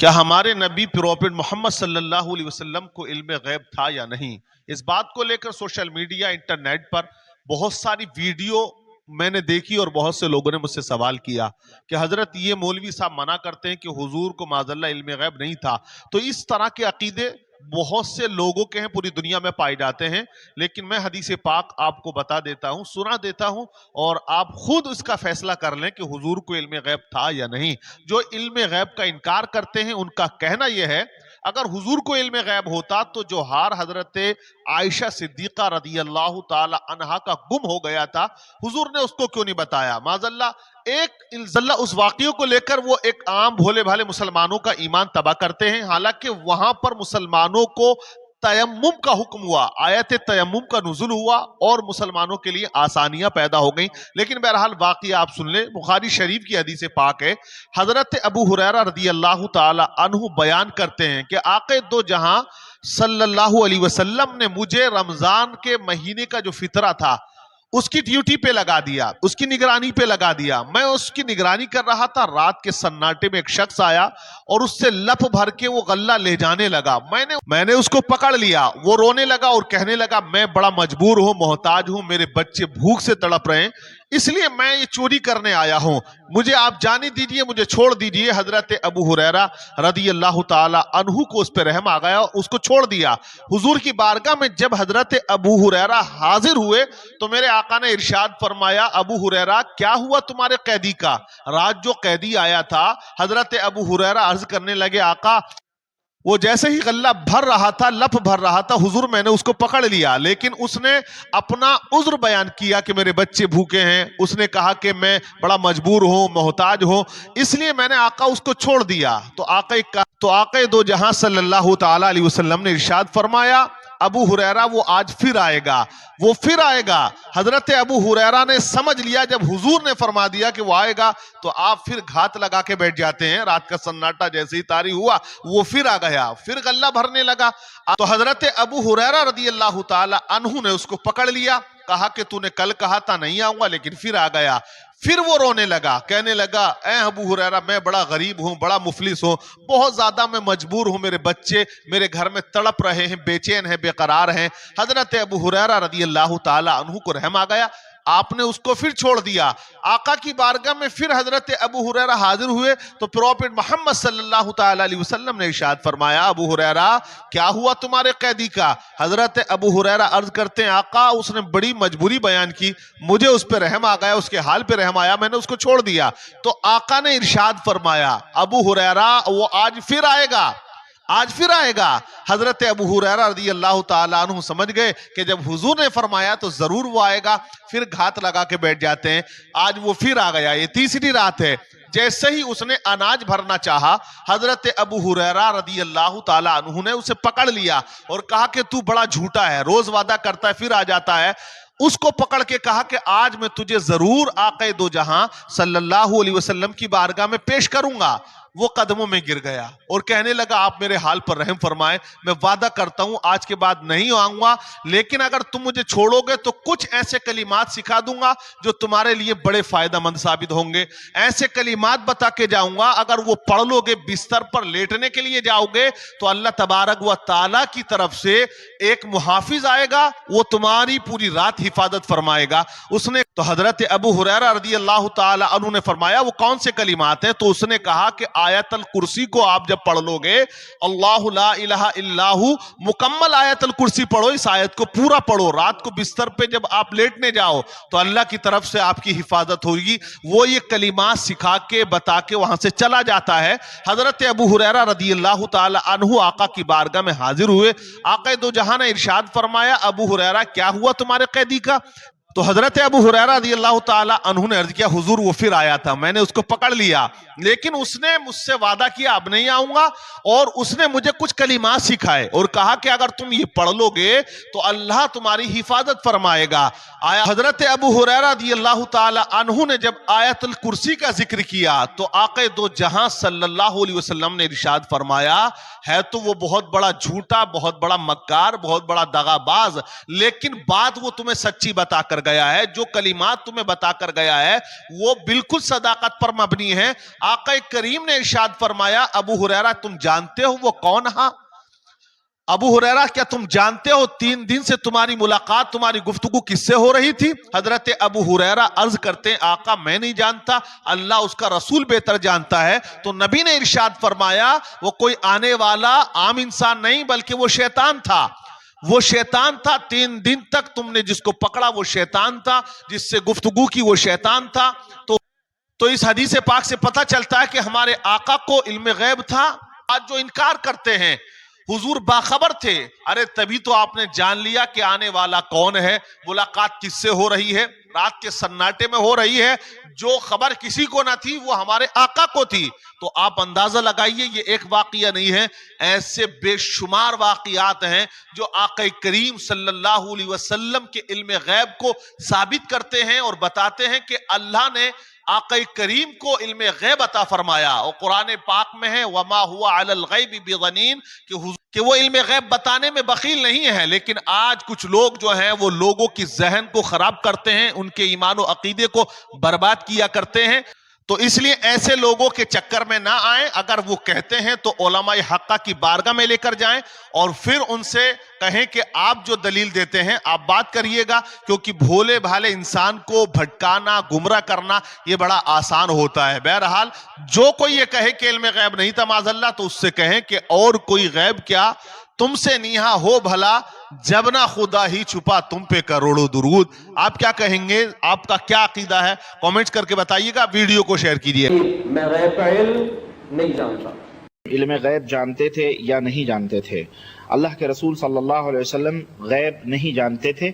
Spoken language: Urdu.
کیا ہمارے نبی پروفٹ محمد صلی اللہ علیہ وسلم کو علم غیب تھا یا نہیں؟ اس بات کو لے کر سوشل میڈیا انٹرنیٹ پر بہت ساری ویڈیو میں نے دیکھی اور بہت سے لوگوں نے مجھ سے سوال کیا کہ حضرت یہ مولوی صاحب منع کرتے ہیں کہ حضور کو معاذ اللہ علم غیب نہیں تھا۔ تو اس طرح کے عقیدے بہت سے لوگوں کے ہیں، پوری دنیا میں پائے جاتے ہیں، لیکن میں حدیث پاک آپ کو بتا دیتا ہوں، سنا دیتا ہوں، اور آپ خود اس کا فیصلہ کر لیں کہ حضور کو علم غیب تھا یا نہیں۔ جو علم غیب کا انکار کرتے ہیں ان کا کہنا یہ ہے اگر حضور کو علم غیب ہوتا تو جو ہار حضرت عائشہ صدیقہ رضی اللہ تعالی عنہا کا گم ہو گیا تھا، حضور نے اس کو کیوں نہیں بتایا؟ معاذ اللہ اس واقعے کو لے کر وہ ایک عام بھولے بھالے مسلمانوں کا ایمان تباہ کرتے ہیں، حالانکہ وہاں پر مسلمانوں کو تیمم کا حکم ہوا، آیت تیمم کا نزول ہوا اور مسلمانوں کے لیے آسانیاں پیدا ہو گئیں۔ لیکن بہرحال واقعہ آپ سن لیں، بخاری شریف کی حدیث پاک ہے، حضرت ابو ہریرہ رضی اللہ تعالی عنہ بیان کرتے ہیں کہ آقا دو جہاں صلی اللہ علیہ وسلم نے مجھے رمضان کے مہینے کا جو فطرہ تھا اس کی ڈیوٹی پہ لگا دیا، اس کی نگرانی پہ لگا دیا۔ میں اس کی نگرانی کر رہا تھا، رات کے سناٹے میں ایک شخص آیا اور اس سے لپ بھر کے وہ غلہ لے جانے لگا۔ میں نے اس کو پکڑ لیا، وہ رونے لگا اور کہنے لگا میں بڑا مجبور ہوں، محتاج ہوں، میرے بچے بھوک سے تڑپ رہے ہیں، اس لیے میں یہ چوری کرنے آیا ہوں، مجھے آپ جانے دیجئے، مجھے چھوڑ دیجئے۔ حضرت ابو ہریرہ رضی اللہ تعالی عنہ کو اس پہ رحم آ گیا، اس کو چھوڑ دیا۔ حضور کی بارگاہ میں جب حضرت ابو ہریرہ حاضر ہوئے تو میرے آقا نے ارشاد فرمایا ابو ہریرہ کیا ہوا تمہارے قیدی کا؟ رات جو قیدی آیا تھا، حضرت ابو ہریرہ عرض کرنے لگے آقا وہ جیسے ہی غلہ بھر رہا تھا، لپ بھر رہا تھا، حضور میں نے اس کو پکڑ لیا، لیکن اس نے اپنا عذر بیان کیا کہ میرے بچے بھوکے ہیں، اس نے کہا کہ میں بڑا مجبور ہوں، محتاج ہوں، اس لیے میں نے آقا اس کو چھوڑ دیا۔ تو آقا دو جہاں صلی اللہ تعالی علیہ وسلم نے ارشاد فرمایا ابو ہریرہ وہ آج پھر آئے گا، وہ پھر آئے گا۔ حضرت ابو ہریرہ نے سمجھ لیا جب حضور نے فرما دیا کہ وہ آئے گا تو آپ پھر گھات لگا کے بیٹھ جاتے ہیں۔ رات کا سناٹا جیسے ہی طاری ہوا وہ پھر آ گیا، پھر غلہ بھرنے لگا۔ تو حضرت ابو ہریرہ رضی اللہ تعالی عنہ نے اس کو پکڑ لیا، کہا کہ تو نے کل کہا تھا نہیں آؤں گا لیکن پھر آ گیا۔ پھر وہ رونے لگا، کہنے لگا اے ابو ہریرہ میں بڑا غریب ہوں، بڑا مفلس ہوں، بہت زیادہ میں مجبور ہوں، میرے بچے میرے گھر میں تڑپ رہے ہیں، بے چین ہیں، بے قرار ہیں۔ حضرت ابو ہریرہ رضی اللہ تعالی عنہ کو رحم آ گیا، آپ نے اس کو پھر چھوڑ دیا۔ آقا کی بارگاہ میں پھر حضرت ابو ہریرہ حاضر ہوئے تو پروفٹ محمد صلی اللہ تعالی علیہ وسلم نے ارشاد فرمایا ابو ہریرہ کیا ہوا تمہارے قیدی کا؟ حضرت ابو ہریرہ عرض کرتے ہیں آقا اس نے بڑی مجبوری بیان کی، مجھے اس پہ رحم آ گیا، اس کے حال پہ رحم آیا، میں نے اس کو چھوڑ دیا۔ تو آقا نے ارشاد فرمایا ابو ہریرہ وہ آج پھر آئے گا، آج پھر آئے گا۔ حضرت ابو ہریرہ رضی اللہ تعالیٰ عنہ سمجھ گئے کہ جب حضور نے فرمایا تو ضرور وہ آئے گا، پھر گھات لگا کے بیٹھ جاتے ہیں۔ آج وہ پھر آ گیا، یہ تیسری رات ہے۔ جیسے ہی اس نے اناج بھرنا چاہا، حضرت ابو ہریرہ رضی اللہ تعالیٰ عنہ نے اسے پکڑ لیا اور کہا کہ تو بڑا جھوٹا ہے، روز وعدہ کرتا ہے پھر آ جاتا ہے۔ اس کو پکڑ کے کہا کہ آج میں تجھے ضرور آقا دو جہاں صلی اللہ علیہ وسلم کی بارگاہ میں پیش کروں گا۔ وہ قدموں میں گر گیا اور کہنے لگا آپ میرے حال پر رحم فرمائیں، میں وعدہ کرتا ہوں آج کے بعد نہیں آؤں گا، لیکن اگر تم مجھے چھوڑو گے تو کچھ ایسے کلمات سکھا دوں گا جو تمہارے لیے بڑے فائدہ مند ثابت ہوں گے۔ ایسے کلمات بتا کے جاؤں گا، اگر وہ پڑھ لو گے، بستر پر لیٹنے کے لیے جاؤ گے تو اللہ تبارک و تعالیٰ کی طرف سے ایک محافظ آئے گا، وہ تمہاری پوری رات حفاظت فرمائے گا۔ اس نے تو حضرت ابو ہریرہ رضی اللہ تعالی عنہ نے فرمایا وہ کون سے کلمات ہیں؟ تو اس نے کہا کہ آیت الکرسی کو آپ جب پڑھ لو گے، اللہ لا الہ الا ہو، مکمل آیت الکرسی پڑھو، اس آیت کو پورا پڑھو، رات کو بستر پہ جب آپ لیٹنے جاؤ تو اللہ کی طرف سے آپ کی حفاظت ہوگی۔ وہ یہ کلمات سکھا کے بتا کے وہاں سے چلا جاتا ہے۔ حضرت ابو ہریرہ رضی اللہ تعالی عنہ آقا کی بارگاہ میں حاضر ہوئے، آقا دو جہاں نے ارشاد فرمایا ابو ہریرہ کیا ہوا تمہارے قیدی کا؟ تو حضرت ابو ہریرہ رضی اللہ تعالی عنہ نے عرض کیا حضور وہ پھر آیا تھا، میں نے اس کو پکڑ لیا، لیکن اس نے مجھ سے وعدہ کیا اب نہیں آؤں گا، اور اس نے مجھے کچھ کلمات سکھائے اور کہا کہ اگر تم یہ پڑھ لو گے تو اللہ تمہاری حفاظت فرمائے گا۔ حضرت ابو ہریرہ رضی اللہ تعالی عنہ نے جب آیت الکرسی کا ذکر کیا تو آقا دو جہاں صلی اللہ علیہ وسلم نے ارشاد فرمایا ہے تو وہ بہت بڑا جھوٹا، بہت بڑا مکار، بہت بڑا دغا باز، لیکن بات وہ تمہیں سچی بتا کر گیا ہے, جو کلمات تمہیں بتا کر گیا ہے وہ بالکل صداقت پر مبنی ہے. آقا کریم نے ارشاد فرمایا, ابو ہریرہ تم جانتے ہو وہ کون ہے؟ ابو ہریرہ کیا تم جانتے ہو 3 دن سے تمہاری ملاقات, تمہاری گفتگو کس سے ہو رہی تھی؟ حضرت ابو ہریرہ عرض کرتے ہیں, آقا میں نہیں جانتا, اللہ اس کا رسول بہتر جانتا ہے. تو نبی نے ارشاد فرمایا, وہ کوئی آنے والا عام انسان نہیں بلکہ وہ شیطان تھا. وہ شیطان تھا, 3 دن تک تم نے جس کو پکڑا وہ شیطان تھا, جس سے گفتگو کی وہ شیطان تھا. تو اس حدیث پاک سے پتہ چلتا ہے کہ ہمارے آقا کو علم غیب تھا. آج جو انکار کرتے ہیں حضور باخبر تھے, ارے تبھی تو آپ نے جان لیا کہ آنے والا کون ہے, ملاقات کس سے ہو رہی ہے, رات کے سناٹے میں ہو رہی ہے. جو خبر کسی کو نہ تھی وہ ہمارے آقا کو تھی. تو آپ اندازہ لگائیے, یہ ایک واقعہ نہیں ہے, ایسے بے شمار واقعات ہیں جو آقا کریم صلی اللہ علیہ وسلم کے علم غیب کو ثابت کرتے ہیں اور بتاتے ہیں کہ اللہ نے آقا کریم کو علم غیب عطا فرمایا. اور قرآن پاک میں ہے, وما ہوا علی الغیب بضنین, کہ وہ علم غیب بتانے میں بخیل نہیں ہے. لیکن آج کچھ لوگ جو ہیں وہ لوگوں کی ذہن کو خراب کرتے ہیں, ان کے ایمان و عقیدے کو برباد کیا کرتے ہیں. تو اس لیے ایسے لوگوں کے چکر میں نہ آئیں. اگر وہ کہتے ہیں تو علماء حقہ کی بارگاہ میں لے کر جائیں اور پھر ان سے کہیں کہ آپ جو دلیل دیتے ہیں آپ بات کریے گا, کیونکہ بھولے بھالے انسان کو بھٹکانا, گمراہ کرنا یہ بڑا آسان ہوتا ہے. بہرحال جو کوئی یہ کہے کہ علم غیب نہیں تھا معاذ اللہ, تو اس سے کہیں کہ اور کوئی غیب کیا تم سے نیہا ہو بھلا, جب نہ خدا ہی چھپا تم پہ کروڑوں درود. آپ کیا کہیں گے, آپ کا کیا عقیدہ ہے, کامنٹس کر کے بتائیے گا, ویڈیو کو شیئر کیجئے. میں غیب کا علم نہیں جانتا. علم غیب جانتے تھے یا نہیں جانتے تھے؟ اللہ کے رسول صلی اللہ علیہ وسلم غیب نہیں جانتے تھے.